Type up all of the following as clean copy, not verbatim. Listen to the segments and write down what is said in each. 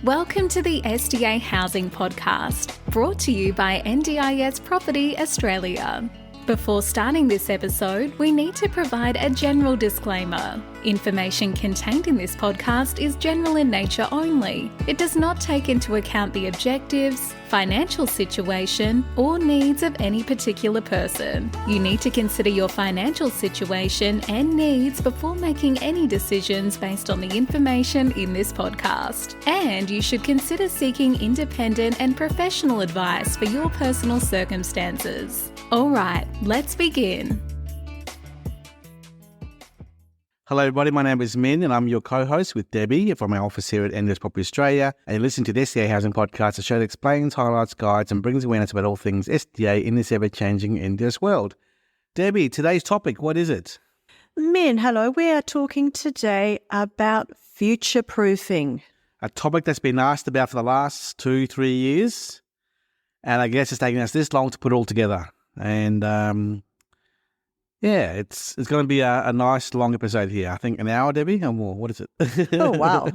Welcome to the SDA Housing Podcast, brought to you by NDIS Property Australia. Before starting this episode, we need to provide a general disclaimer. Information contained in this podcast is general in nature only. It does not take into account the objectives, financial situation, or needs of any particular person. You need to consider your financial situation and needs before making any decisions based on the information in this podcast. And you should consider seeking independent and professional advice for your personal circumstances. All right, let's begin. Hello everybody, my name is Min and I'm your co-host with Debbie from our office here at NDIS Property Australia, and you're listening to the SDA Housing Podcast, a show that explains, highlights, guides and brings awareness about all things SDA in this ever-changing NDIS world. Debbie, today's topic, what is it? Min, hello. We are talking today about future-proofing. A topic that's been asked about for the last 2-3 years, and I guess it's taken us this long to put it all together. And yeah, it's going to be a nice long episode here. I think an hour, Debbie, or more. What is it? Oh, wow.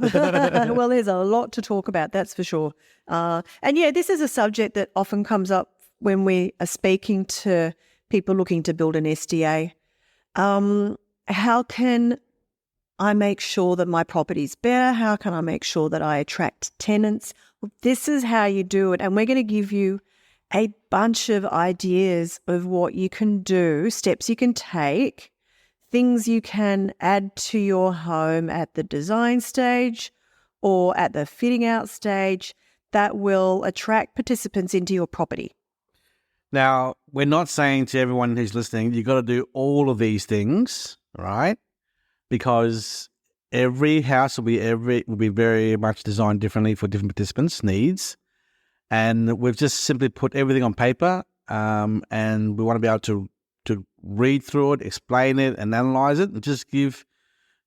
Well, there's a lot to talk about, that's for sure. And yeah, this is a subject that often comes up when we are speaking to people looking to build an SDA. How can I make sure that my property's better? How can I make sure that I attract tenants? Well, this is how you do it. And we're going to give you a bunch of ideas of what you can do, steps you can take, things you can add to your home at the design stage or at the fitting out stage that will attract participants into your property. Now, we're not saying to everyone who's listening, you've got to do all of these things, right? Because every house will be very much designed differently for different participants' needs. And we've just simply put everything on paper, and we want to be able to read through it, explain it, and analyze it, and just give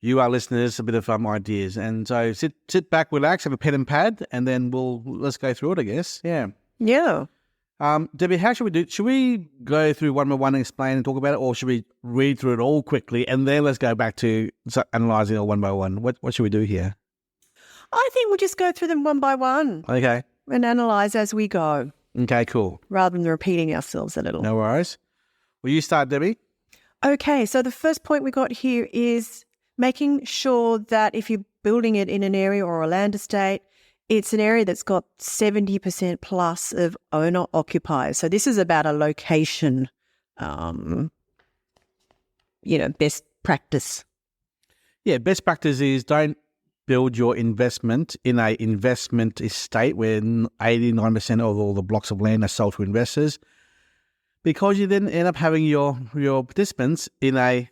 you, our listeners, a bit of ideas. And so sit back, relax, have a pen and pad, and then let's go through it, I guess. Yeah. Yeah. Debbie, how should we do? Should we go through one by one and explain and talk about it, or should we read through it all quickly and then let's go back to analysing it one by one? What should we do here? I think we'll just go through them one by one. Okay. And analyse as we go. Okay, cool. Rather than repeating ourselves a little. No worries. Will you start, Debbie? Okay, so the first point we got here is making sure that if you're building it in an area or a land estate, it's an area that's got 70% plus of owner occupiers. So this is about a location, best practice. Yeah, best practice is don't build your investment in a investment estate where 89% of all the blocks of land are sold to investors, because you then end up having your participants in a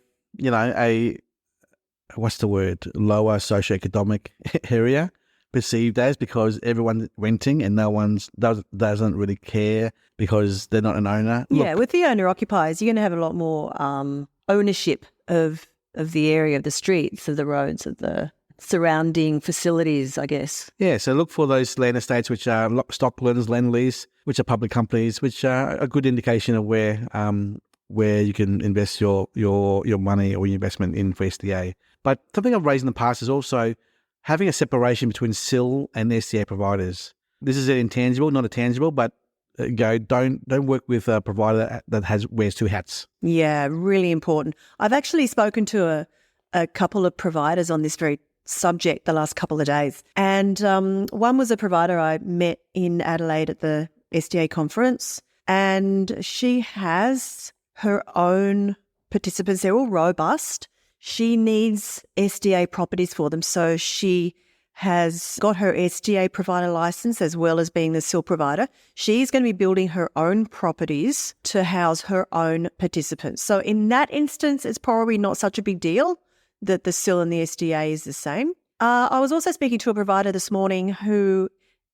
what's the word, lower socioeconomic area, perceived as, because everyone's renting and no one's doesn't really care because they're not an owner. Yeah, with the owner occupiers, you're going to have a lot more ownership of the area, of the streets, of the roads, of the surrounding facilities, I guess. Yeah, so look for those land estates which are stocklands, land lease, which are public companies, which are a good indication of where you can invest your money or your investment in for SDA. But something I've raised in the past is also having a separation between SIL and SDA providers. This is an intangible, not a tangible, but don't work with a provider that wears two hats. Yeah, really important. I've actually spoken to a couple of providers on this very subject the last couple of days. And one was a provider I met in Adelaide at the SDA conference, and she has her own participants. They're all robust. She needs SDA properties for them. So she has got her SDA provider license as well as being the SIL provider. She's going to be building her own properties to house her own participants. So in that instance, it's probably not such a big deal that the SIL and the SDA is the same. I was also speaking to a provider this morning who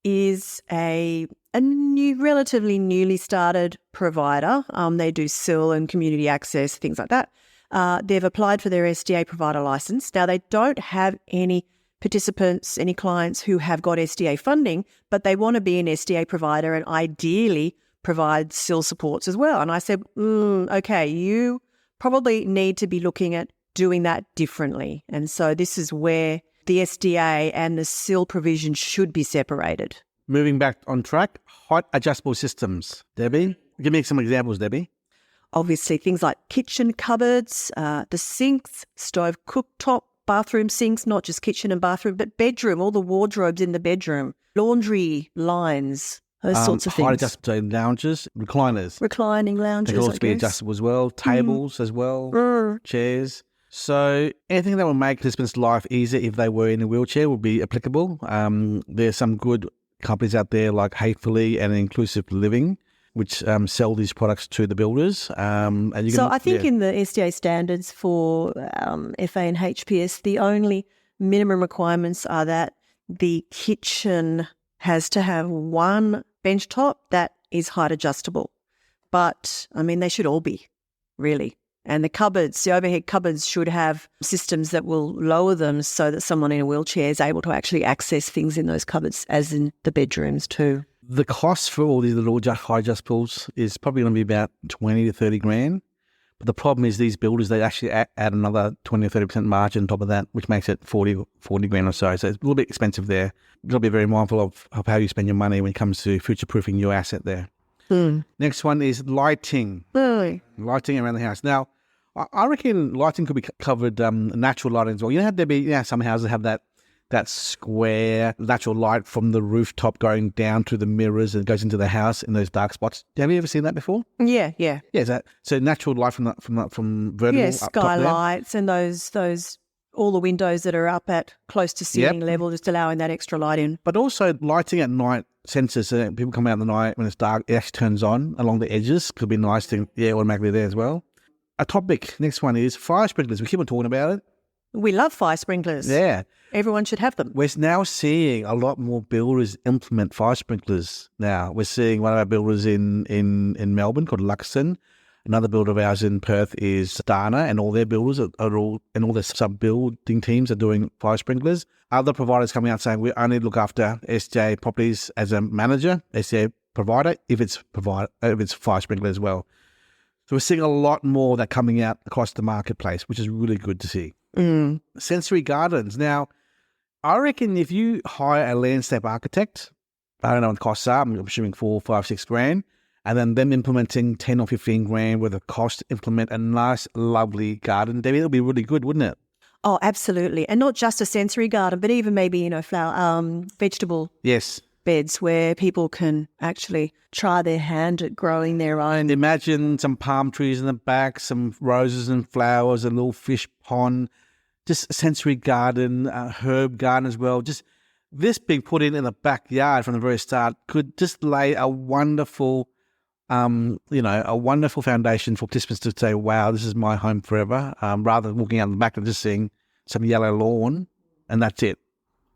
is a relatively newly started provider. They do SIL and community access, things like that. They've applied for their SDA provider license. Now, they don't have any participants, any clients who have got SDA funding, but they want to be an SDA provider and ideally provide SIL supports as well. And I said, okay, you probably need to be looking at doing that differently. And so this is where the SDA and the sill provision should be separated. Moving back on track, height adjustable systems. Debbie, give me some examples, Debbie. Obviously, things like kitchen cupboards, the sinks, stove cooktop, bathroom sinks, not just kitchen and bathroom, but bedroom, all the wardrobes in the bedroom, laundry lines, those sorts of things. Height adjustable lounges, recliners. Reclining lounges, They can also be adjustable as well. Tables as well, chairs. So anything that will make participants' life easier if they were in a wheelchair would be applicable. There's some good companies out there like Hatefully and Inclusive Living, which sell these products to the builders. And you I think in the SDA standards for FA and HPS, the only minimum requirements are that the kitchen has to have one bench top that is height adjustable. But, I mean, they should all be, really. And the cupboards, the overhead cupboards should have systems that will lower them so that someone in a wheelchair is able to actually access things in those cupboards, as in the bedrooms too. The cost for all these little height adjustables is probably going to be about 20 to 30 grand. But the problem is these builders, they actually add another 20 or 30% margin on top of that, which makes it 40 grand or so. So it's a little bit expensive there. You've got to be very mindful of how you spend your money when it comes to future-proofing your asset there. Next one is lighting. Lighting around the house. Now, I reckon lighting could be covered natural lighting as well. You know how there be some houses have that square natural light from the rooftop going down to the mirrors and goes into the house in those dark spots. Have you ever seen that before? Yeah. Yeah, so natural light from vertical. Yeah, up top skylights and those all the windows that are up at close to ceiling level, just allowing that extra light in. But also lighting at night sensors. So people come out in the night when it's dark, it actually turns on along the edges. Could be nice to automatically there as well. A topic, next one is fire sprinklers. We keep on talking about it. We love fire sprinklers. Yeah. Everyone should have them. We're now seeing a lot more builders implement fire sprinklers now. We're seeing one of our builders in Melbourne called Luxon. Another builder of ours in Perth is Dana, and all their builders are all their sub-building teams are doing fire sprinklers. Other providers coming out saying we only look after SJ properties as a manager, SJ provider, if it's fire sprinkler as well. So we're seeing a lot more of that coming out across the marketplace, which is really good to see. Sensory gardens. Now, I reckon if you hire a landscape architect, I don't know what the costs are, I'm assuming 4, 5, 6 grand, and then them implementing 10 or 15 grand worth of cost to implement a nice, lovely garden, Debbie, it'll be really good, wouldn't it? Oh, absolutely. And not just a sensory garden, but even maybe, vegetable beds where people can actually try their hand at growing their own. Imagine some palm trees in the back, some roses and flowers, a little fish pond, just a sensory garden, a herb garden as well. Just this being put in the backyard from the very start could just lay a wonderful, a wonderful foundation for participants to say, wow, this is my home forever, rather than walking out the back and just seeing some yellow lawn and that's it.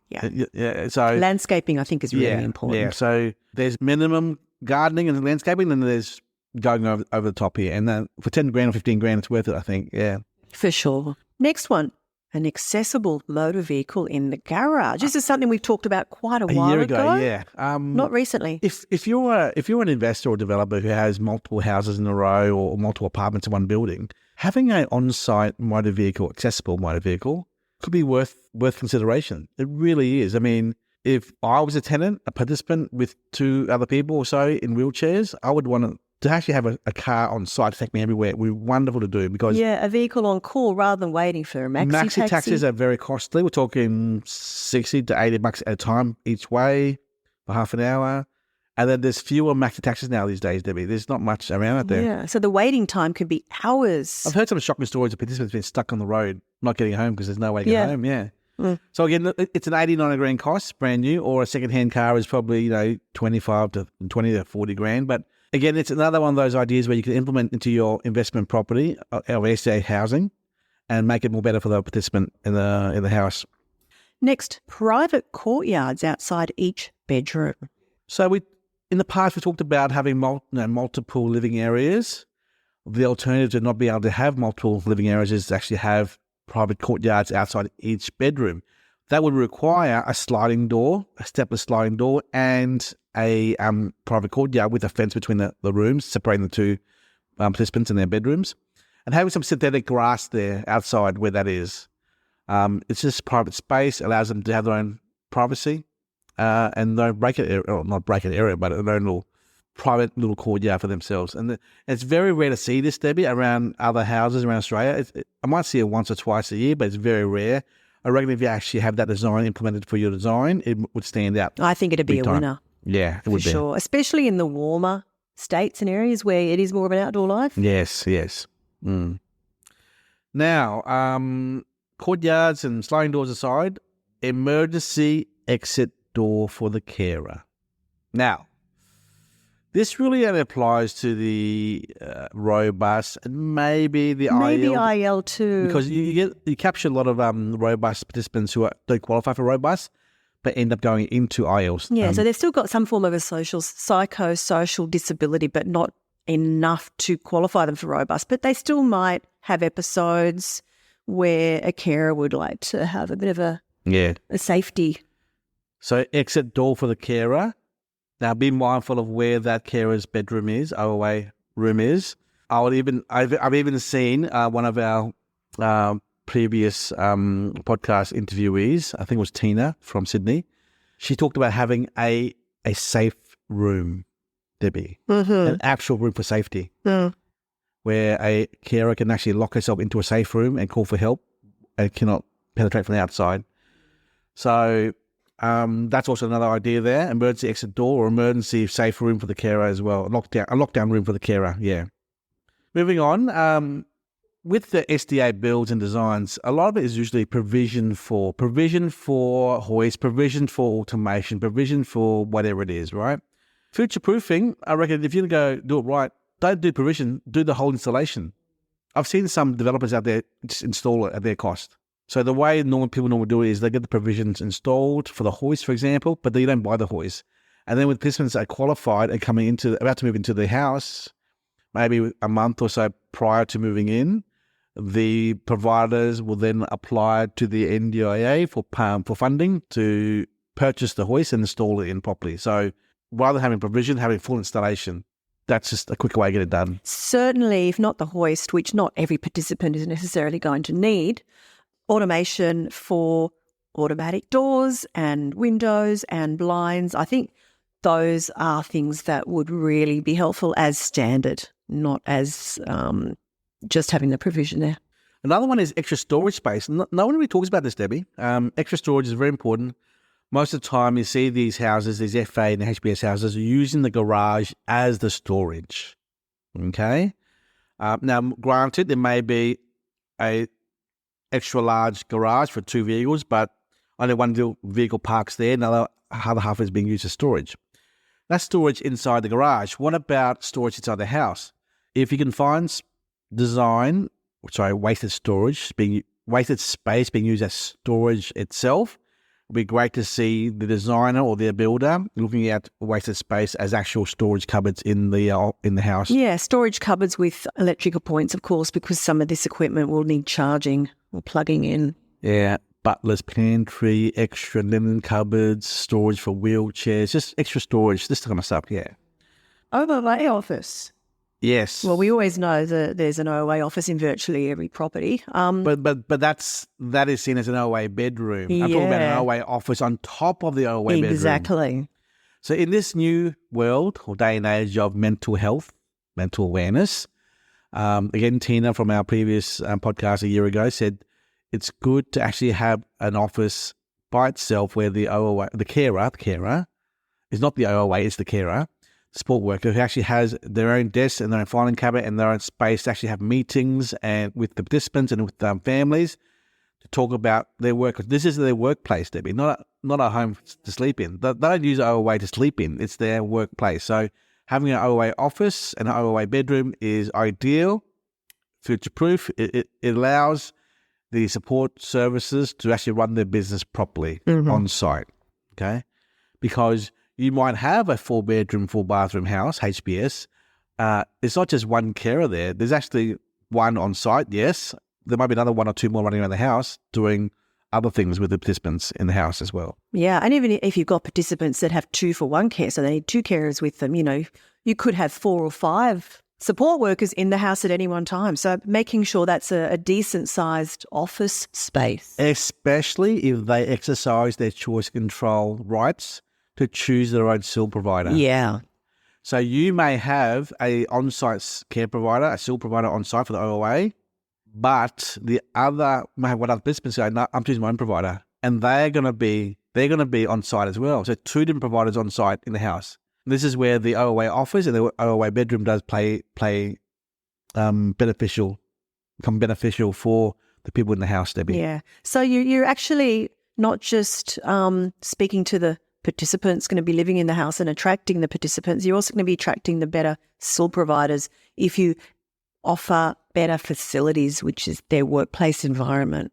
Yeah. So landscaping, I think, is really important. Yeah. So there's minimum gardening and landscaping, and then there's going over the top here. And then for 10 grand or 15 grand, it's worth it, I think. Yeah. For sure. Next one. An accessible motor vehicle in the garage. This is something we've talked about quite a while year ago. Yeah. Not recently. If you're an investor or developer who has multiple houses in a row or multiple apartments in one building, having an on-site motor vehicle, accessible motor vehicle, could be worth consideration. It really is. I mean, if I was a tenant, a participant with 2 other people or so in wheelchairs, I would want to actually have a car on site to take me everywhere. It would be wonderful to do because... Yeah, a vehicle on call rather than waiting for a maxi taxis are very costly. We're talking $60 to $80 at a time each way for half an hour. And then there's fewer maxi taxis now these days, Debbie. There's not much around out there. Yeah, so the waiting time could be hours. I've heard some shocking stories of participants being stuck on the road, not getting home because there's no way to get home. Yeah. So again, it's an 89 grand cost, brand new, or a second-hand car is probably 25 to 20 to 40 grand. But again, it's another one of those ideas where you can implement into your investment property or SDA housing and make it more better for the participant in the house. Next, private courtyards outside each bedroom. So in the past, we talked about having multiple living areas. The alternative to not being able to have multiple living areas is to actually have private courtyards outside each bedroom. That would require a sliding door, a stepless sliding door, and a private courtyard with a fence between the rooms, separating the 2 participants in their bedrooms, and having some synthetic grass there outside where that is. It's just private space, allows them to have their own privacy and their bracket area, or not bracket area, but their own little private little courtyard for themselves. And it's very rare to see this, Debbie, around other houses around Australia. I might see it once or twice a year, but it's very rare. I reckon if you actually have that design implemented for your design, it would stand out. I think it'd be a winner. Yeah, it for would be. sure, especially in the warmer states and areas where it is more of an outdoor life. Yes. Now, courtyards and sliding doors aside, emergency exit door for the carer. Now, this really only applies to the robust and maybe the Maybe IL. IL too. Because you capture a lot of robust participants who don't qualify for robust, but end up going into IELTS. Yeah, so they've still got some form of a psychosocial disability, but not enough to qualify them for robust. But they still might have episodes where a carer would like to have a bit of a safety. So exit door for the carer. Now be mindful of where that carer's bedroom is, OOA room is. I've even seen one of our previous podcast interviewees, I think it was Tina from Sydney. She talked about having a safe room, Debbie, an actual room for safety, where a carer can actually lock herself into a safe room and call for help and cannot penetrate from the outside. So that's also another idea there, emergency exit door or emergency safe room for the carer as well, a lockdown room for the carer, yeah. Moving on, with the SDA builds and designs, a lot of it is usually provision for hoist, provision for automation, provision for whatever it is, right? Future-proofing, I reckon if you're going to go do it right, don't do provision, do the whole installation. I've seen some developers out there just install it at their cost. So the way people normally do it is they get the provisions installed for the hoist, for example, but they don't buy the hoist. And then when participants are qualified and about to move into the house, maybe a month or so prior to moving in, the providers will then apply to the NDIA for funding to purchase the hoist and install it in properly. So rather than having provision, having full installation, that's just a quicker way to get it done. Certainly, if not the hoist, which not every participant is necessarily going to need, automation for automatic doors and windows and blinds. I think those are things that would really be helpful as standard, not as just having the provision there. Another one is extra storage space. No one really talks about this, Debbie. Extra storage is very important. Most of the time you see these houses, these FA and HBS houses, using the garage as the storage. Okay? Now, granted, there may be a extra large garage for 2 vehicles, but only one vehicle parks there, another other half is being used as storage. That's storage inside the garage. What about storage inside the house? If you can find wasted space being used as storage itself, it'd be great to see the designer or their builder looking at wasted space as actual storage cupboards in the house. Yeah, storage cupboards with electrical points, of course, because some of this equipment will need charging or plugging in. Yeah, butler's pantry, extra linen cupboards, storage for wheelchairs, just extra storage, this kind of stuff, yeah. OOA office. Yes. Well, we always know that there's an OOA office in virtually every property. But that is seen as an OOA bedroom. I'm talking about an OOA office on top of the OOA bedroom. Exactly. So in this new world or day and age of mental health, mental awareness, again, Tina from our previous podcast a year ago said it's good to actually have an office by itself where the carer is not the OOA, it's the carer, support worker who actually has their own desk and their own filing cabinet and their own space to actually have meetings and with the participants and with families to talk about their work. This is their workplace, Debbie, not a home to sleep in. They don't use OOA to sleep in. It's their workplace. So having an OOA office and an OOA bedroom is ideal, future-proof. It allows the support services to actually run their business properly on site, okay? Because you might have a 4-bedroom, 4-bathroom house, HBS. It's not just one carer there. There's actually one on site, yes. There might be another 1 or 2 more running around the house doing other things with the participants in the house as well. Yeah, and even if you've got participants that have 2 for 1 care, so they need 2 carers with them, you could have 4 or 5 support workers in the house at any one time. So making sure that's a decent-sized office space. Especially if they exercise their choice control rights to choose their own SIL provider. Yeah. So you may have a on-site care provider, a SIL provider on-site for the OOA, but the other may have one other participants say, no, I'm choosing my own provider. And they're going to be on-site as well. So 2 different providers on-site in the house. This is where the OOA office and the OOA bedroom does become beneficial for the people in the house, Debbie. Yeah. So you're actually not just speaking to the participants going to be living in the house and attracting the participants, you're also going to be attracting the better SIL providers if you offer better facilities, which is their workplace environment.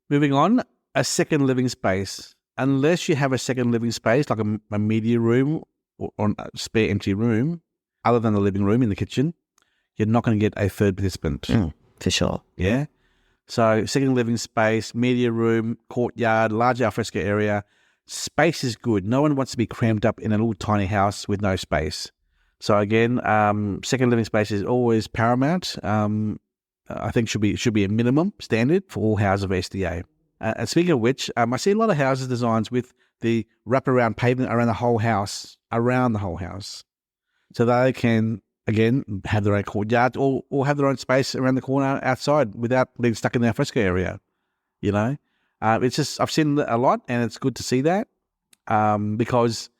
Moving on, a second living space. Unless you have a second living space, like a media room or a spare empty room, other than the living room in the kitchen, you're not going to get a third participant. For sure. Yeah. So second living space, media room, courtyard, large alfresco area. Space is good. No one wants to be crammed up in a little tiny house with no space. So again, second living space is always paramount. I think should be a minimum standard for all houses of SDA. And speaking of which, I see a lot of houses designs with the wraparound pavement around the whole house. So they can, again, have their own courtyard or have their own space around the corner outside without being stuck in the alfresco area, you know. It's just, I've seen a lot and it's good to see that because,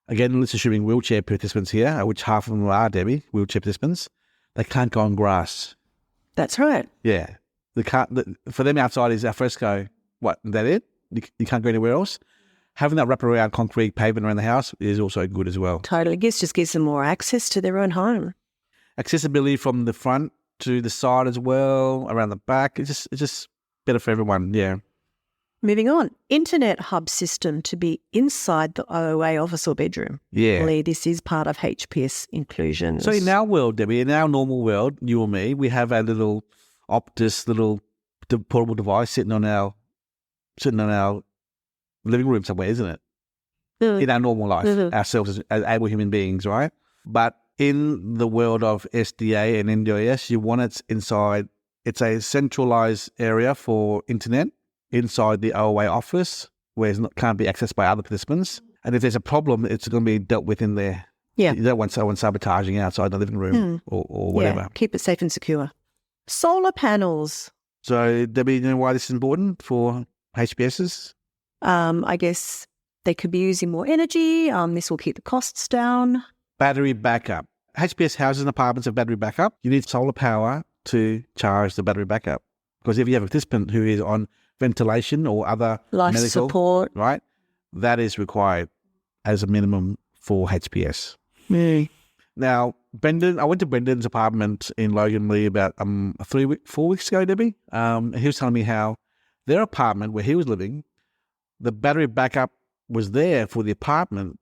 again, let's assuming wheelchair participants here, which half of them are, Debbie, wheelchair participants, they can't go on grass. That's right. Yeah. For them outside is alfresco. What, is that it? You can't go anywhere else? Having that wraparound concrete pavement around the house is also good as well. Totally. Just gives them more access to their own home. Accessibility from the front to the side as well, around the back. It's just better for everyone, yeah. Moving on, internet hub system to be inside the OOA office or bedroom. Yeah. Lee, this is part of HPS inclusions. So in our world, Debbie, in our normal world, you or me, we have a little Optus, portable device sitting on our living room somewhere, isn't it? In our normal life, ourselves as able human beings, right? But in the world of SDA and NDIS, you want it inside. It's a centralized area for internet inside the OOA office where it can't be accessed by other participants. And if there's a problem, it's going to be dealt with in there. Yeah. You don't want someone sabotaging outside the living room or whatever. Yeah, keep it safe and secure. Solar panels. So, Debbie, you know why this is important for HPSs? I guess they could be using more energy. This will keep the costs down. Battery backup. HPS houses and apartments have battery backup. You need solar power to charge the battery backup. Because if you have a participant who is on ventilation or other life medical support, right, that is required as a minimum for HPS. Now, Brendan, I went to Brendan's apartment in Logan Lee about 4 weeks ago, Debbie. He was telling me how their apartment where he was living, the battery backup was there for the apartment,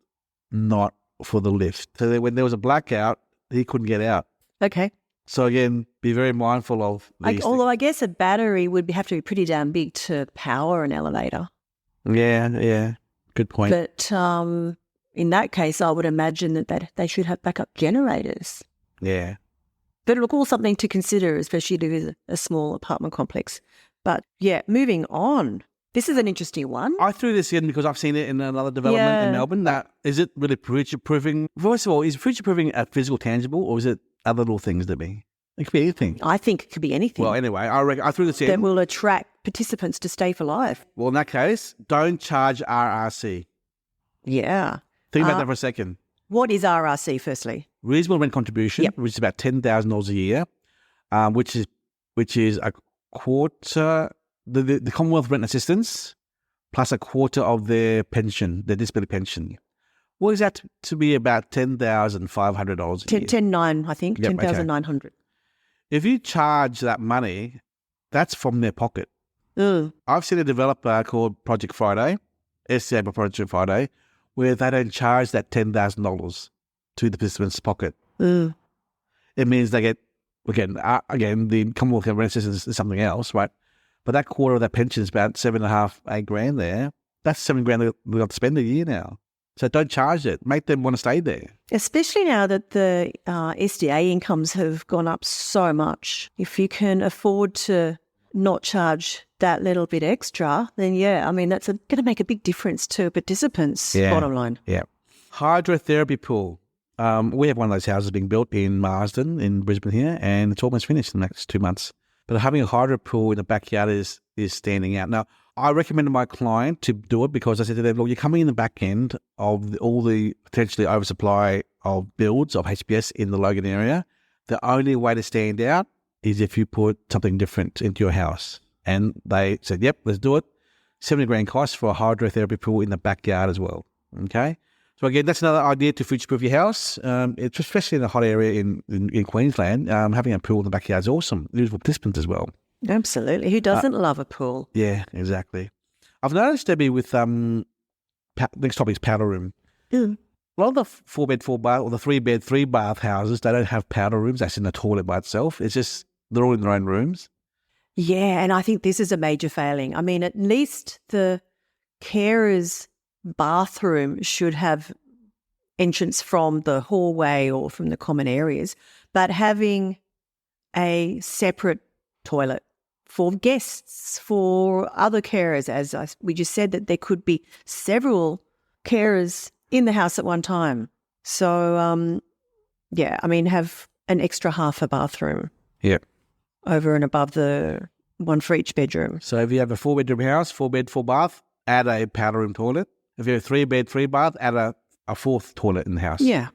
not for the lift. So when there was a blackout, he couldn't get out. Okay. So again, be very mindful of these although I guess a battery would have to be pretty damn big to power an elevator. Yeah. Good point. But in that case, I would imagine that they should have backup generators. Yeah. But look, all something to consider, especially if it is a small apartment complex. But yeah, moving on. This is an interesting one. I threw this in because I've seen it in another development in Melbourne. Now, is it really future-proofing? First of all, is future-proofing a physical tangible or is it other little things, Debbie? It could be anything. I think it could be anything. Well, anyway, I threw this in. That will attract participants to stay for life. Well, in that case, don't charge RRC. Yeah. Think about that for a second. What is RRC, firstly? Reasonable rent contribution, which is about $10,000 a year, which is a quarter, the Commonwealth Rent Assistance, plus a quarter of their pension, their disability pension. What is that to be about $10,500 a year? 10,900, I think, 10,900. If you charge that money, that's from their pocket. I've seen a developer called Project Friday, SCA by Project Friday, where they don't charge that $10,000 to the participant's pocket. It means they get, again, the Commonwealth Rent Assistance is something else, right? But that quarter of that pension is about $7.5, $8 grand there. That's $7 grand they've got to spend a year now. So don't charge it. Make them want to stay there. Especially now that the SDA incomes have gone up so much. If you can afford to not charge that little bit extra, then that's going to make a big difference to participants' bottom line. Yeah. Hydrotherapy pool. We have one of those houses being built in Marsden in Brisbane here, and it's almost finished in the next 2 months. But having a hydro pool in the backyard is standing out. Now, I recommended my client to do it because I said to them, look, you're coming in the back end of all the potentially oversupply of builds of HBS in the Logan area. The only way to stand out is if you put something different into your house. And they said, yep, let's do it. $70,000 cost for a hydrotherapy pool in the backyard as well. Okay. So again, that's another idea to future-proof your house. It's especially in a hot area in Queensland. Having a pool in the backyard is awesome. It is for participants as well. Absolutely. Who doesn't love a pool? Yeah, exactly. I've noticed, Debbie, with next topic is powder room. Mm. A lot of the 4-bed, 4-bath or the 3-bed, 3-bath houses, they don't have powder rooms. That's in the toilet by itself. It's just they're all in their own rooms. Yeah, and I think this is a major failing. I mean, at least the carer's bathroom should have entrance from the hallway or from the common areas, but having a separate toilet for guests, for other carers, we just said that there could be several carers in the house at one time. So, have an extra half a bathroom. Yeah. Over and above the one for each bedroom. So if you have a 4-bedroom house, 4-bed, 4-bath, add a powder room toilet. If you have a 3-bed, 3-bath, add a 4th toilet in the house. Yeah.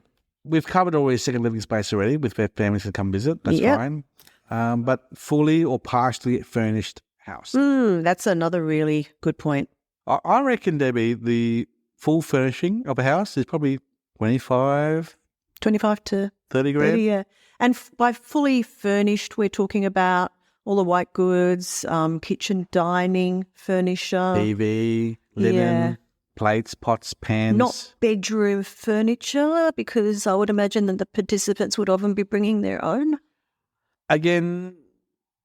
We've covered already second living space already with families to come visit. That's fine. But fully or partially furnished house. That's another really good point. I reckon, Debbie, the full furnishing of a house is probably 25 to 30 grand. 30, yeah. And by fully furnished, we're talking about all the white goods, kitchen, dining, furniture. TV, linen, plates, pots, pans. Not bedroom furniture, because I would imagine that the participants would often be bringing their own. Again,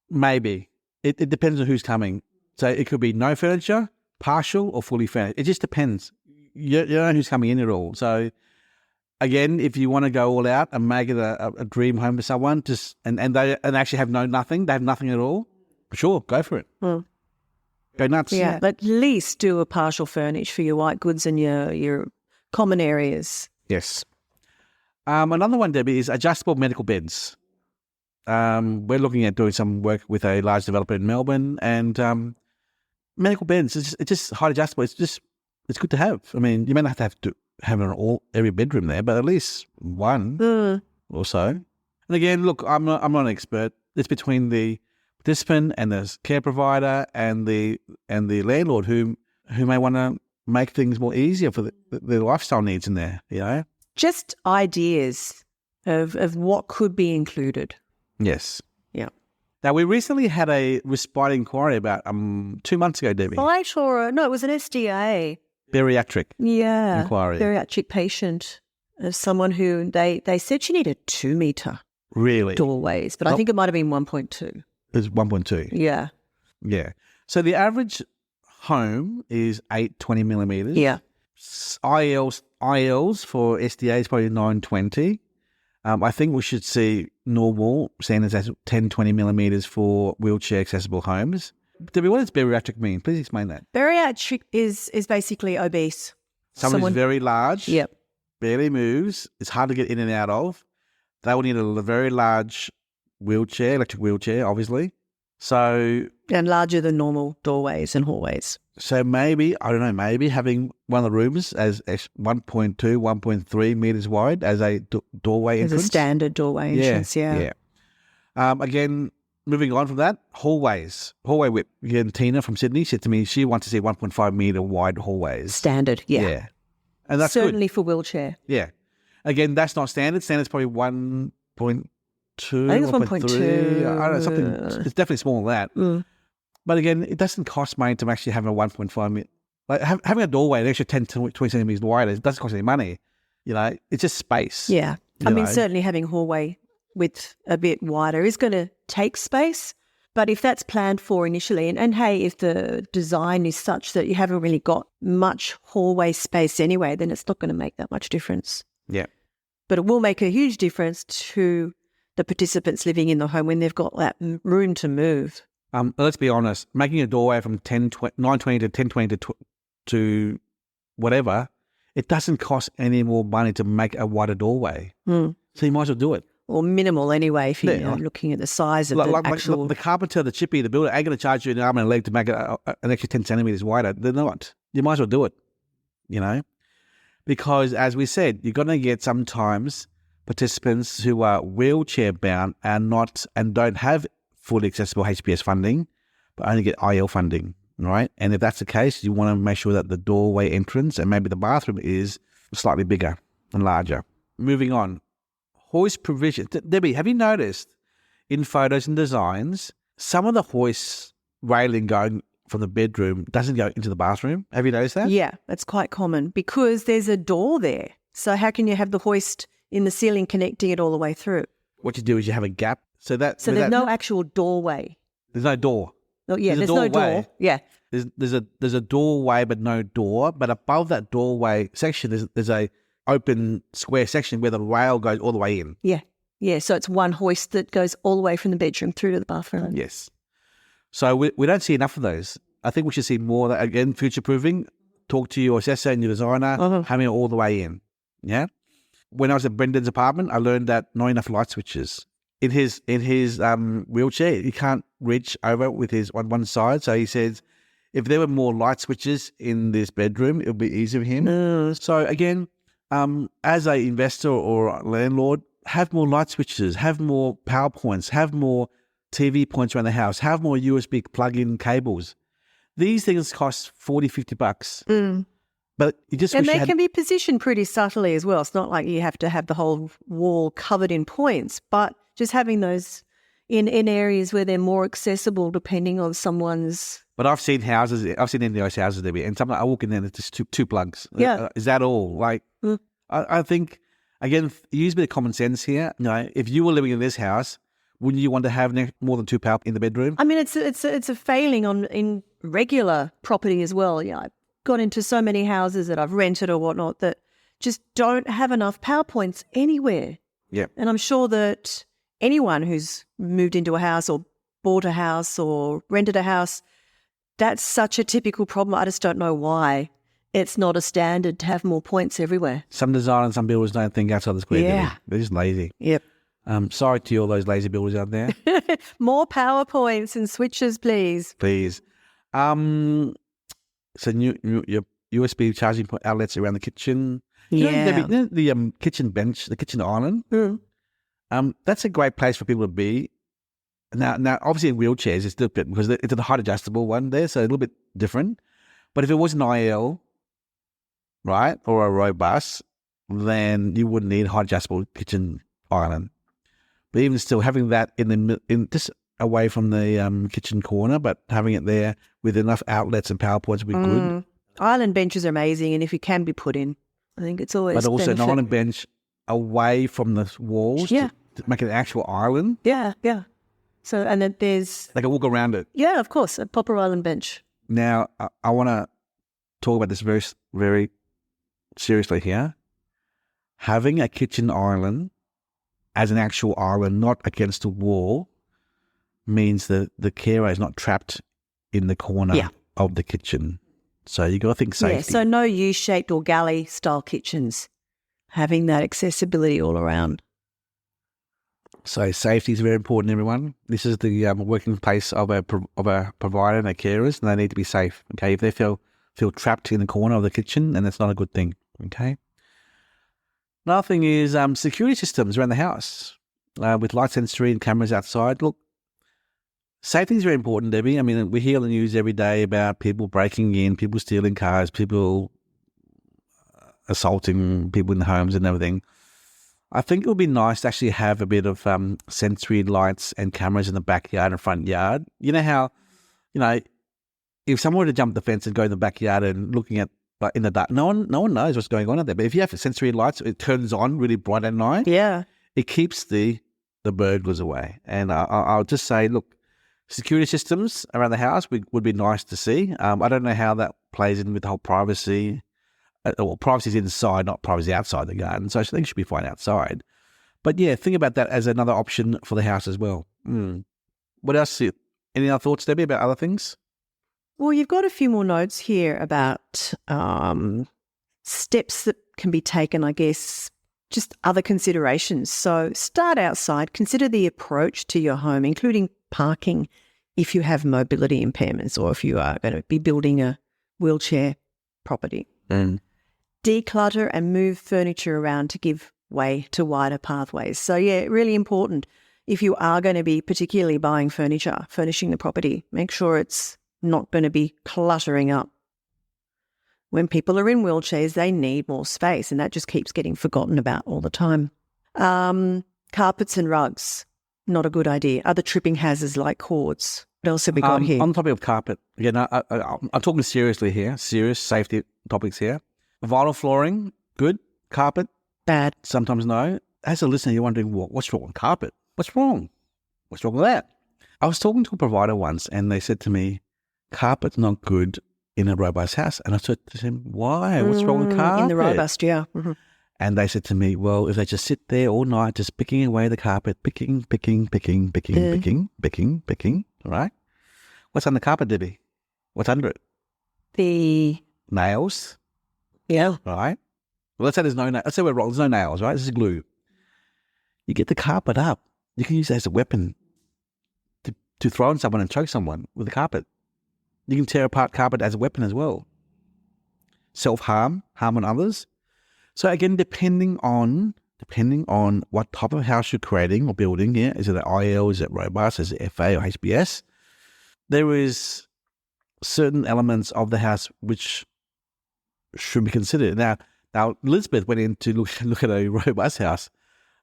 maybe. It depends on who's coming. So it could be no furniture, partial or fully furnished. It just depends. You don't know who's coming in at all. So again, if you want to go all out and make it a dream home for someone, and they actually have nothing, they have nothing at all, sure, go for it. Go nuts. Yeah, but at least do a partial furnish for your white goods and your common areas. Yes. Another one, Debbie, is adjustable medical beds. We're looking at doing some work with a large developer in Melbourne, and medical beds, it's just height adjustable. It's good to have. I mean, you may not have to have every bedroom there, but at least one or so. And again, look, I'm not an expert. It's between the participant and the care provider and the landlord who may want to make things more easier for their lifestyle needs in there. You know, just ideas of what could be included. Yes. Yeah. Now, we recently had a respite inquiry about 2 months ago, Debbie. Right, or no, it was an SDA. Bariatric inquiry. Bariatric patient of someone who they said she needed 2 meter doorways, but I think it might have been 1.2. It's 1.2. Yeah. Yeah. So the average home is 820 millimeters. Yeah. ILs for SDA is probably 920. I think we should see normal standards as 1020 millimeters for wheelchair accessible homes. Debbie, what does bariatric mean? Please explain that. Bariatric is basically obese. Someone who's very large, yep, barely moves, it's hard to get in and out of. They will need a very large wheelchair, electric wheelchair, obviously. So, and larger than normal doorways and hallways. So maybe having one of the rooms as 1.2, 1.3 meters wide as a doorway entrance. As a standard doorway entrance, yeah. Again, moving on from that, hallway width. Again, Tina from Sydney said to me she wants to see 1.5 meter wide hallways. Standard, yeah. And that's certainly good. For wheelchair. Yeah. Again, that's not standard. Standard's probably 1.2, I think it's 1.2. I don't know, something. It's definitely smaller than that. Mm. But again, it doesn't cost money to actually have a 1.5 meter. Like having a doorway an extra 10 to 20 centimeters wider, it doesn't cost any money. You know, it's just space. Yeah. I mean, certainly having hallway width a bit wider is going to take space, But if that's planned for initially, and hey, if the design is such that you haven't really got much hallway space anyway, then it's not going to make that much difference. Yeah. But it will make a huge difference to the participants living in the home when they've got that room to move. Let's be honest, making a doorway from 920 to 1020 to whatever, it doesn't cost any more money to make a wider doorway. So you might as well do it. Or minimal anyway, if you're looking at the size of the actual... the carpenter, the chippy, the builder, ain't going to charge you an arm and a leg to make it an extra 10 centimetres wider. They're not. You might as well do it, because as we said, you're going to get sometimes participants who are wheelchair bound and don't have fully accessible HPS funding, but only get IL funding, right? And if that's the case, you want to make sure that the doorway entrance and maybe the bathroom is slightly bigger and larger. Moving on. Hoist provision. Debbie, have you noticed in photos and designs, some of the hoist railing going from the bedroom doesn't go into the bathroom? Have you noticed that? Yeah, that's quite common because there's a door there. So how can you have the hoist in the ceiling connecting it all the way through? What you do is you have a gap. So there's no actual doorway. There's no door. Oh, yeah, there's no door. Yeah. There's a doorway but no door. But above that doorway section, there's a open square section where the rail goes all the way in. Yeah. Yeah. So it's one hoist that goes all the way from the bedroom through to the bathroom. Yes. So we don't see enough of those. I think we should see more of that. Again, future-proofing. Talk to your assessor and your designer, having it all the way in. Yeah. When I was at Brendan's apartment, I learned that not enough light switches. In his wheelchair, he can't reach over with his on one side. So he says, if there were more light switches in this bedroom, it would be easier for him. So again, as an investor or a landlord, have more light switches, have more power points, have more TV points around the house, have more USB plug-in cables. These things cost $40-$50. But you just and they can be positioned pretty subtly as well. It's not like you have to have the whole wall covered in points, but just having those in areas where they're more accessible depending on someone's... But I've seen NDIS houses there, and sometimes I walk in there and it's just two plugs. Yeah. Is that all? Like, I think, again, use a bit of common sense here. If you were living in this house, wouldn't you want to have more than two power in the bedroom? I mean, it's a failing in regular property as well. I've got into so many houses that I've rented or whatnot that just don't have enough power points anywhere. Yeah. And I'm sure that anyone who's moved into a house or bought a house or rented a house, that's such a typical problem. I just don't know why it's not a standard to have more points everywhere. Some designers and some builders don't think outside the square. Yeah. They're just lazy. Yep. Sorry to all those lazy builders out there. More power points and switches, please. Please. So your USB charging point outlets around the kitchen. The kitchen bench, the kitchen island. That's a great place for people to be. Now, obviously in wheelchairs it's different because it's a height adjustable one there, so a little bit different. But if it was an IL, right, or a robust, then you wouldn't need height adjustable kitchen island. But even still, having that in just away from the kitchen corner, but having it there with enough outlets and power points would be good. Island benches are amazing, and if you can be put in, I think it's always. But also benefit. an island bench away from the walls to make it an actual island. Yeah. So, and then there's... They can walk around it. Yeah, of course, a proper island bench. Now, I want to talk about this very, very seriously here. Having a kitchen island as an actual island, not against a wall, means that the carer is not trapped in the corner of the kitchen. So you got to think safety. Yeah, so no U-shaped or galley-style kitchens. Having that accessibility all around. So safety is very important, everyone. This is the working place of a provider and their carers, and they need to be safe. Okay, if they feel trapped in the corner of the kitchen, then that's not a good thing. Okay. Another thing is security systems around the house with light sensory and cameras outside. Look, safety is very important, Debbie. I mean, we hear on the news every day about people breaking in, people stealing cars, people assaulting people in the homes and everything. I think it would be nice to actually have a bit of sensory lights and cameras in the backyard and front yard. You know how, if someone were to jump the fence and go in the backyard and looking at in the dark, no one knows what's going on out there. But if you have sensory lights, it turns on really bright at night. Yeah, it keeps the burglars away. And I'll just say, look, Security systems around the house would be nice to see. I don't know how that plays in with the whole privacy. Well, privacy is inside, not privacy outside the garden. So I think it should be fine outside. But yeah, think about that as another option for the house as well. What else? Any other thoughts, Debbie, about other things? Well, you've got a few more notes here about steps that can be taken, I guess, just other considerations. So start outside, consider the approach to your home, including parking if you have mobility impairments or if you are going to be building a wheelchair property. Declutter and move furniture around to give way to wider pathways. So yeah, really important. If you are going to be particularly buying furniture, furnishing the property, make sure it's not going to be cluttering up. When people are in wheelchairs, they need more space, and that just keeps getting forgotten about all the time. Carpets and rugs, not a good idea. Other tripping hazards like cords. What else have we got here? On the topic of carpet, again, I'm talking seriously here, serious safety topics here. Vinyl flooring, good. Carpet, Bad. sometimes no. As a listener, you're wondering, what's wrong with carpet? What's wrong? What's wrong with that? I was talking to a provider once, and they said to me, carpet's not good in a robust house. And I said to them, why? What's wrong with carpet? In the robust, yeah. Mm-hmm. And they said to me, well, if they just sit there all night just picking away the carpet, picking, all right? What's on the carpet, Debbie? What's under it? The Nails, yeah. right? Well, let's say there's no nails. Let's say we're wrong. There's no nails, right? This is glue. You get the carpet up. You can use it as a weapon to throw on someone and choke someone with the carpet. You can tear apart carpet as a weapon as well. Self-harm, harm on others. So again, depending on what type of house you're creating or building, yeah, is it an IL, is it robust, is it FA or HBS? There is certain elements of the house which should be considered. Now Elizabeth went in to look at a robust house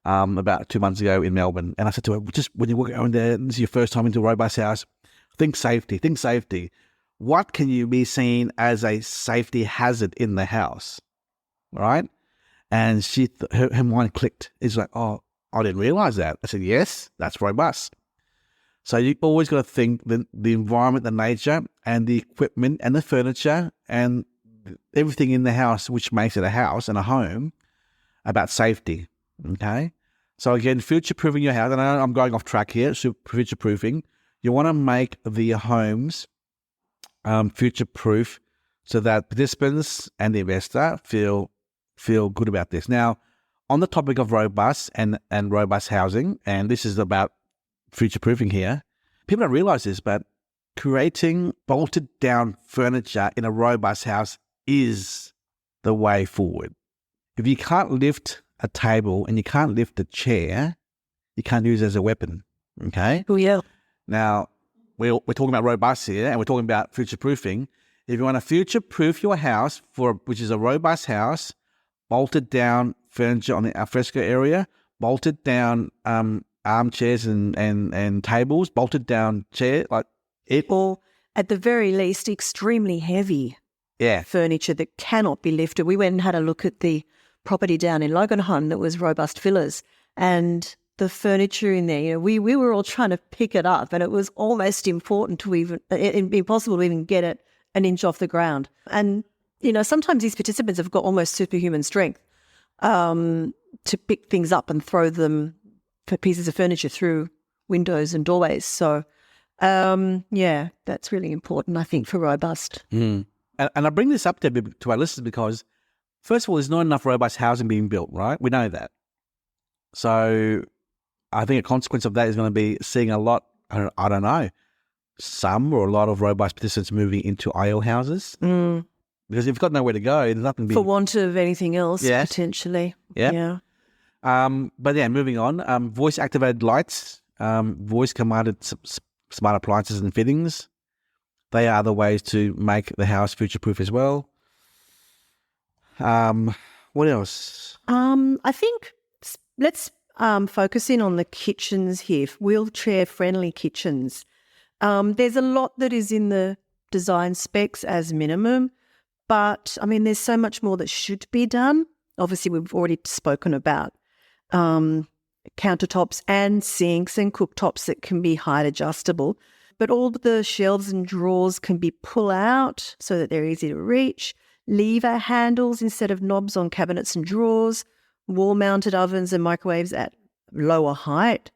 about 2 months ago in Melbourne, and I said to her, just when you go in there, this is your first time into a robust house, think safety. What can you be seen as a safety hazard in the house, right? And her mind clicked. It's like, oh, I didn't realize that. I said, yes, that's robust. So you always got to think the environment, the nature, and the equipment, and the furniture, and everything in the house, which makes it a house and a home, about safety. Okay. So again, future-proofing your house. And I know I'm going off track here. So future-proofing. You want to make the homes future-proof so that participants and the investor feel good about this. Now, on the topic of robust and robust housing, and this is about future-proofing here, people don't realize this, but creating bolted-down furniture in a robust house is the way forward. If you can't lift a table and you can't lift a chair, you can't use it as a weapon, okay? Oh, yeah. Now, we're talking about robust here, and we're talking about future-proofing. If you want to future-proof your house, which is a robust house, bolted down furniture on the alfresco area, bolted down armchairs and tables, bolted down chair, like it. Or at the very least, extremely heavy furniture that cannot be lifted. We went and had a look at the property down in Loganholme that was robust villas, and the furniture in there, we were all trying to pick it up, and it was almost impossible to even get it an inch off the ground. And sometimes these participants have got almost superhuman strength to pick things up and throw them for pieces of furniture through windows and doorways. So that's really important, I think, for robust. And I bring this up to our listeners because, first of all, there's not enough robust housing being built, right? We know that. So I think a consequence of that is going to be seeing a lot, I don't know, some or a lot of robust participants moving into IL houses. Because if you've got nowhere to go, there's nothing for want of anything else, potentially. Yeah. But yeah, moving on. Voice-activated lights, voice-commanded smart appliances and fittings. They are the ways to make the house future-proof as well. What else? I think let's focus in on the kitchens here, wheelchair-friendly kitchens. There's a lot that is in the design specs as minimum, but, there's so much more that should be done. Obviously, we've already spoken about countertops and sinks and cooktops that can be height adjustable. but all the shelves and drawers can be pull out so that they're easy to reach. Lever handles instead of knobs on cabinets and drawers. Wall-mounted ovens and microwaves at lower height.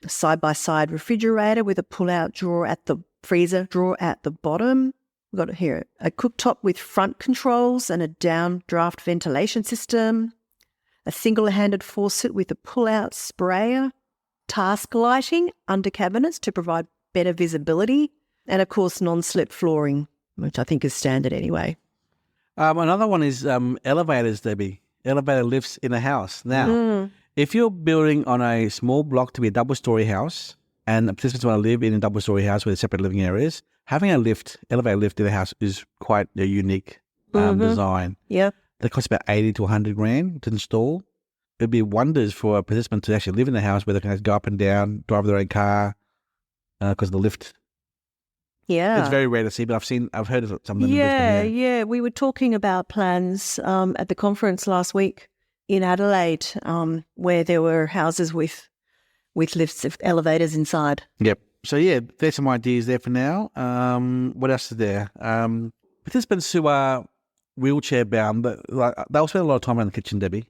A side-by-side refrigerator with a pull-out drawer at the freezer drawer at the bottom. We've got here a cooktop with front controls and a downdraft ventilation system. A single-handed faucet with a pull-out sprayer. Task lighting under cabinets to provide better visibility. And, of course, non-slip flooring, which I think is standard anyway. Another one is elevators, Debbie. Elevator lifts in a house. Now, if you're building on a small block to be a double-story house and participants want to live in a double-story house with separate living areas, having a elevator lift in a house is quite a unique design. Yeah. That costs about 80 to 100 grand to install. It'd be wonders for a participant to actually live in the house where they can go up and down, drive their own car because of the lift. Yeah. It's very rare to see, but I've heard of some of them. Yeah. We were talking about plans at the conference last week in Adelaide where there were houses with lifts, elevators inside. Yep. So, there's some ideas there for now. What else is there? Participants who are wheelchair bound, they'll spend a lot of time around the kitchen, Debbie.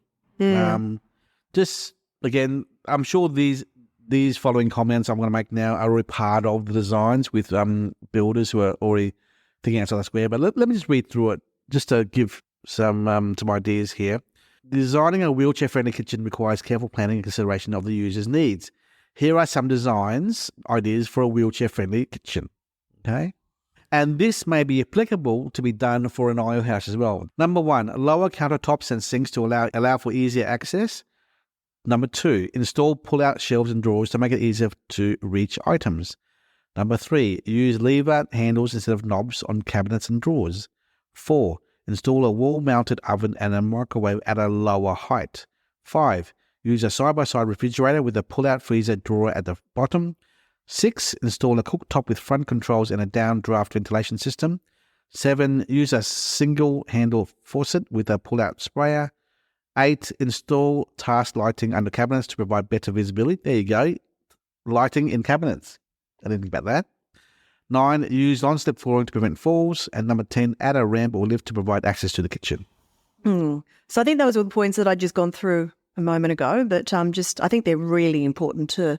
Just, again, I'm sure these following comments I'm going to make now are already part of the designs with builders who are already thinking outside the square. But let me just read through it just to give some ideas here. Designing a wheelchair-friendly kitchen requires careful planning and consideration of the user's needs. Here are some ideas for a wheelchair-friendly kitchen. Okay? And this may be applicable to be done for an IO house as well. Number 1, lower countertops and sinks to allow for easier access. Number 2, install pull-out shelves and drawers to make it easier to reach items. Number 3, use lever handles instead of knobs on cabinets and drawers. 4, install a wall-mounted oven and a microwave at a lower height. 5, use a side-by-side refrigerator with a pull-out freezer drawer at the bottom. 6, install a cooktop with front controls and a downdraft ventilation system. 7, use a single-handle faucet with a pull-out sprayer. 8, install task lighting under cabinets to provide better visibility. There you go. Lighting in cabinets. I didn't think about that. 9, use non-slip flooring to prevent falls. And number 10, add a ramp or lift to provide access to the kitchen. So I think those were the points that I'd just gone through a moment ago, but I think they're really important to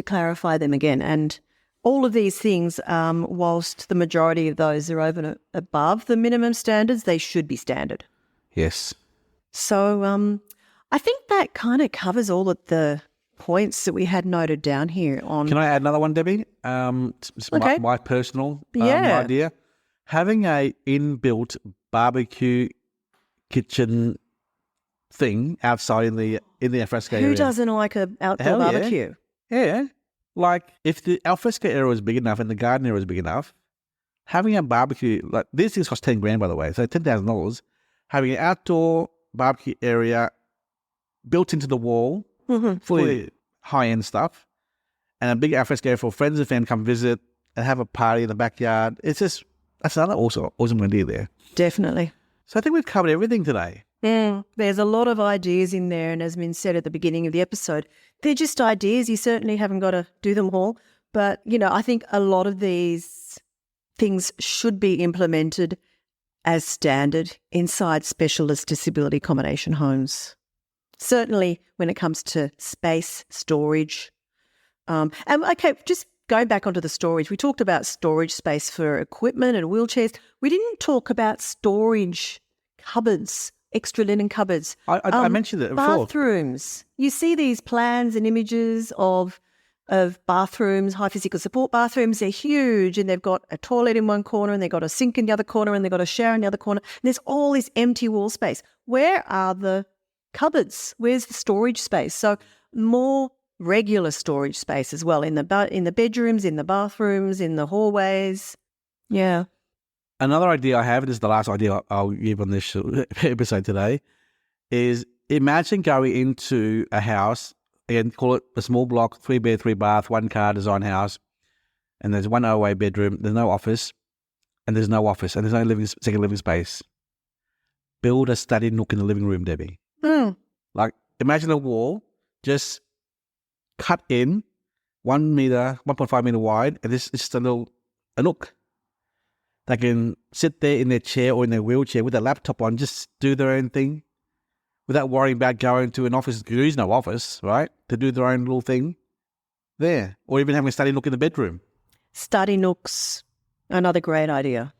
clarify them again. And all of these things, whilst the majority of those are over and above the minimum standards, they should be standard. Yes. So I think that kind of covers all of the points that we had noted down here on. Can I add another one, Debbie? Okay. My personal idea. Having a inbuilt barbecue kitchen thing outside in the alfresco area. Who doesn't like an outdoor barbecue? Yeah. Like if the alfresco area was big enough and the garden area was big enough, having a barbecue, like these things cost 10 grand, by the way, so $10,000. Having an outdoor barbecue area built into the wall, fully high-end stuff, and a big alfresco area for friends and family come visit and have a party in the backyard. That's another awesome idea there. Definitely. So I think we've covered everything today. There's a lot of ideas in there, and as Min said at the beginning of the episode, they're just ideas. You certainly haven't got to do them all, but, I think a lot of these things should be implemented as standard inside specialist disability accommodation homes. Certainly when it comes to space, storage. And okay, just going back onto the storage, we talked about storage space for equipment and wheelchairs. We didn't talk about storage cupboards, extra linen cupboards. I mentioned it before. Bathrooms. You see these plans and images of bathrooms, high physical support bathrooms. They're huge, and they've got a toilet in one corner, and they've got a sink in the other corner, and they've got a shower in the other corner. And there's all this empty wall space. Where are the cupboards? Where's the storage space? So more regular storage space as well in the bedrooms, in the bathrooms, in the hallways. Yeah. Another idea I have, and this is the last idea I'll give on this episode today, is imagine going into a house and call it a small block, 3-bed, 3-bath, 1-car design house, and there's one OA bedroom, there's no office, and there's no second living space. Build a study nook in the living room, Debbie. Like, imagine a wall just cut in 1.5 meter wide, and this is just a nook. They can sit there in their chair or in their wheelchair with a laptop on, just do their own thing without worrying about going to an office. There is no office, right? To do their own little thing there, or even having a study nook in the bedroom. Study nooks, another great idea.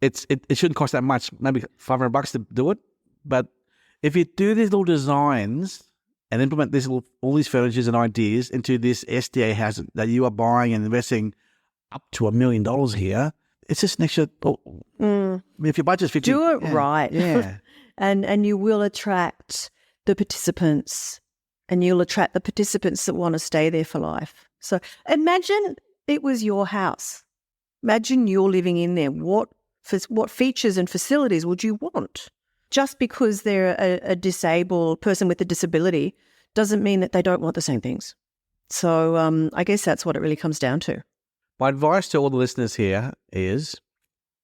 It shouldn't cost that much, maybe $500 to do it. But if you do these little designs and implement all these furnitures and ideas into this SDA house that you are buying and investing up to $1 million here, it's just an extra. If your budget's 50, do it right. Yeah, and you will attract the participants, and you'll attract the participants that want to stay there for life. So imagine it was your house. Imagine you're living in there. What features and facilities would you want? Just because they're a disabled person with a disability doesn't mean that they don't want the same things. So I guess that's what it really comes down to. My advice to all the listeners here is,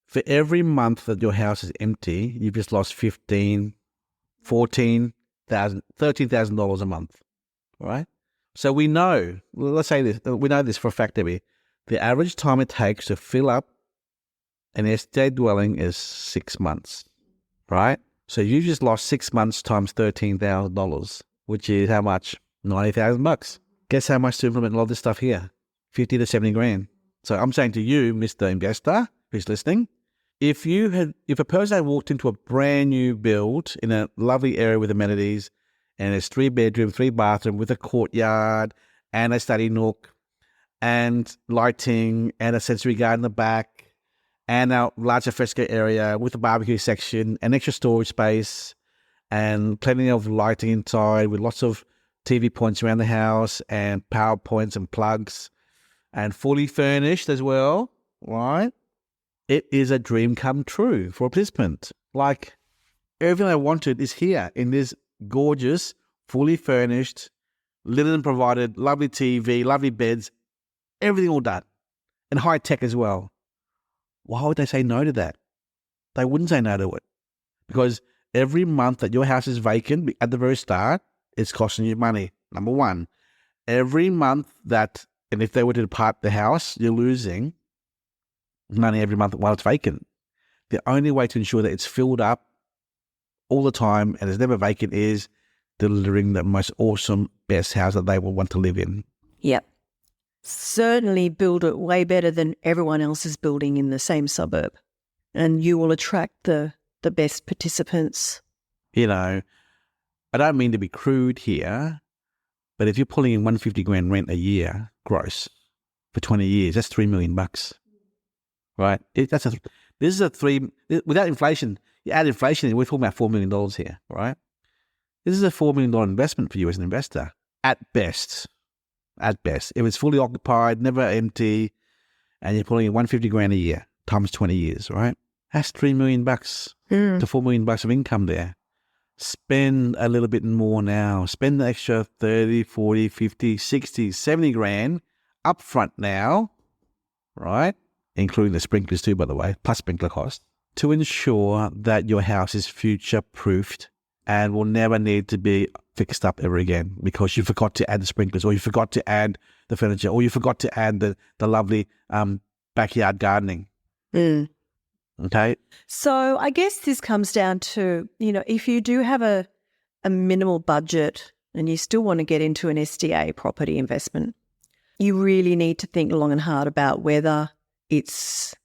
for every month that your house is empty, you've just lost $15,000, $14,000, $13,000 a month, all right? So we know, let's say this, we know this for a fact, Debbie, the average time it takes to fill up an SDA dwelling is 6 months, right? So you just lost 6 months times $13,000, which is how much? $90,000. Guess how much to implement a lot of this stuff here? 50 to 70 grand. So I'm saying to you, Mr. Investor, who's listening, if a person had walked into a brand new build in a lovely area with amenities, and it's 3 bedroom, 3 bathroom with a courtyard and a study nook and lighting and a sensory garden in the back and a larger fresco area with a barbecue section and extra storage space and plenty of lighting inside with lots of TV points around the house and power points and plugs and fully furnished as well, right? It is a dream come true for a participant. Like, everything I wanted is here in this gorgeous, fully furnished, linen provided, lovely TV, lovely beds, everything all done, and high tech as well. Why would they say no to that? They wouldn't say no to it, because every month that your house is vacant at the very start, it's costing you money. Number one, every month that, and if they were to depart the house, you're losing money every month while it's vacant. The only way to ensure that it's filled up all the time and it's never vacant is delivering the most awesome, best house that they will want to live in. Yep. Certainly build it way better than everyone else is building in the same suburb. And you will attract the best participants. You know, I don't mean to be crude here, but if you're pulling in $150 grand rent a year, gross, for 20 years, that's $3 million, right? Without inflation, you add inflation, we're talking about $4 million here, right? This is a $4 million investment for you as an investor, at best. At best. If it's fully occupied, never empty, and you're pulling in $150 grand a year, times 20 years, right? That's $3 million to $4 million of income there. Spend a little bit more now. Spend the extra 30, 40, 50, 60, 70 grand up front now, right? Including the sprinklers too, by the way, plus sprinkler cost, to ensure that your house is future-proofed and will never need to be fixed up ever again because you forgot to add the sprinklers, or you forgot to add the furniture, or you forgot to add the lovely backyard gardening. Okay? So I guess this comes down to, if you do have a minimal budget and you still want to get into an SDA property investment, you really need to think long and hard about whether it's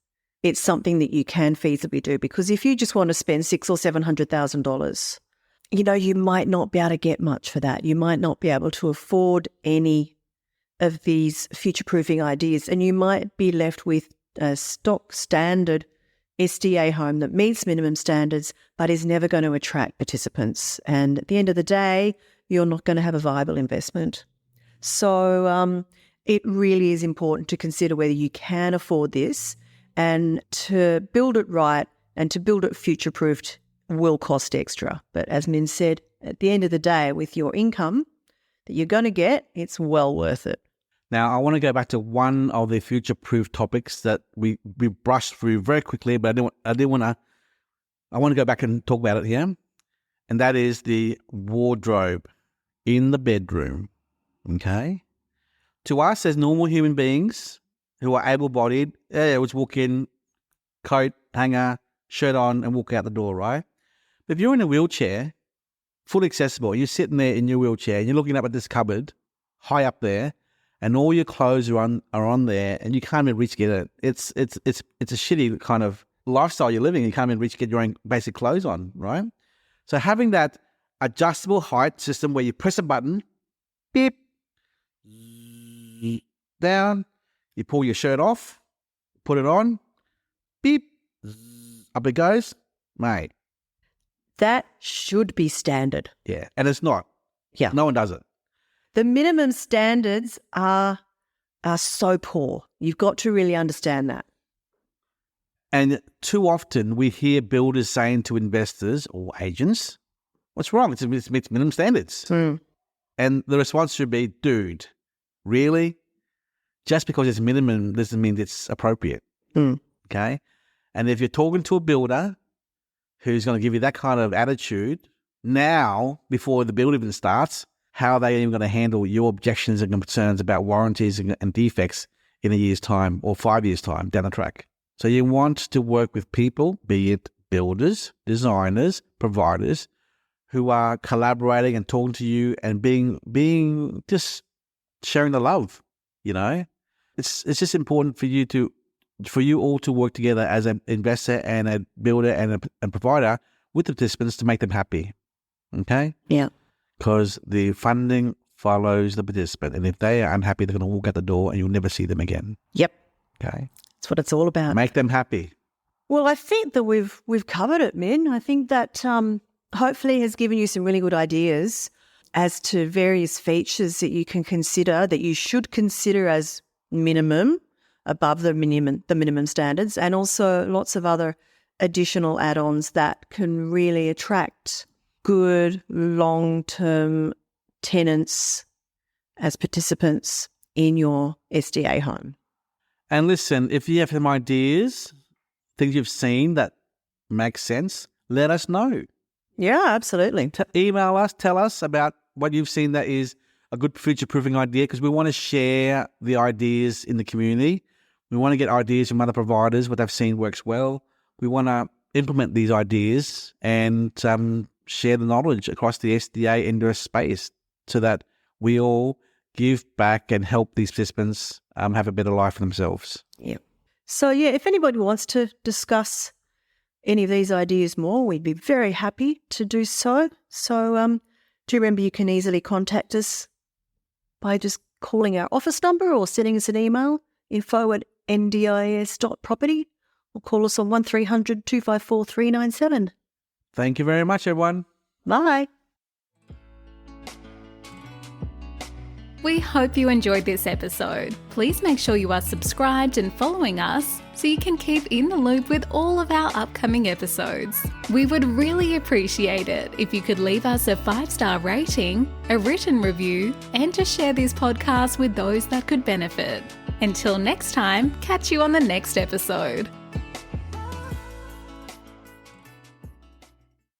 something that you can feasibly do. Because if you just want to spend $600,000 or $700,000, you might not be able to get much for that. You might not be able to afford any of these future-proofing ideas, and you might be left with a stock standard SDA home that meets minimum standards but is never going to attract participants. And at the end of the day, you're not going to have a viable investment. So it really is important to consider whether you can afford this, and to build it right and to build it future-proofed will cost extra. But as Min said, at the end of the day, with your income that you're going to get, it's well worth it. Now, I want to go back to one of the future-proof topics that we brushed through very quickly, but I want to go back and talk about it here, and that is the wardrobe in the bedroom. Okay, To us as normal human beings who are able-bodied, let's walk in, coat, hanger, shirt on, and walk out the door, right? But if you're in a wheelchair, fully accessible, you're sitting there in your wheelchair and you're looking up at this cupboard, high up there, and all your clothes are on there, and you can't even reach to get it. It's a shitty kind of lifestyle you're living. You can't even reach to get your own basic clothes on, right? So having that adjustable height system where you press a button, beep, down, you pull your shirt off, put it on, beep, up it goes, mate. That should be standard. Yeah, and it's not. Yeah. No one does it. The minimum standards are so poor. You've got to really understand that. And too often we hear builders saying to investors or agents, what's wrong? It's minimum standards. And the response should be, dude, really? Just because it's minimum doesn't mean it's appropriate. Okay? And if you're talking to a builder who's going to give you that kind of attitude, now, before the build even starts, how are they even going to handle your objections and concerns about warranties and defects in a year's time or 5 years' time down the track? So you want to work with people, be it builders, designers, providers, who are collaborating and talking to you and being just sharing the love, you know? It's just important for you all to work together as an investor and a builder and a provider with the participants to make them happy, okay? Yeah. Because the funding follows the participant. And if they are unhappy, they're going to walk out the door and you'll never see them again. Yep. Okay. That's what it's all about. Make them happy. Well, I think that we've covered it, Min. I think that hopefully has given you some really good ideas as to various features that you can consider, that you should consider as minimum, above the minimum standards, and also lots of other additional add-ons that can really attract good long-term tenants as participants in your SDA home. And listen, if you have some ideas, things you've seen that make sense, let us know. Yeah, absolutely. Email us, tell us about what you've seen that is a good future-proofing idea, because we want to share the ideas in the community. We want to get ideas from other providers, what they've seen works well. We want to implement these ideas and share the knowledge across the SDA indoor space so that we all give back and help these participants have a better life for themselves. Yeah. So, yeah, if anybody wants to discuss any of these ideas more, we'd be very happy to do so. So do remember you can easily contact us by just calling our office number or sending us an email, info@ndis.property, or call us on 1300 254 397. Thank you very much, everyone. Bye. We hope you enjoyed this episode. Please make sure you are subscribed and following us so you can keep in the loop with all of our upcoming episodes. We would really appreciate it if you could leave us a 5-star rating, a written review, and to share this podcast with those that could benefit. Until next time, catch you on the next episode.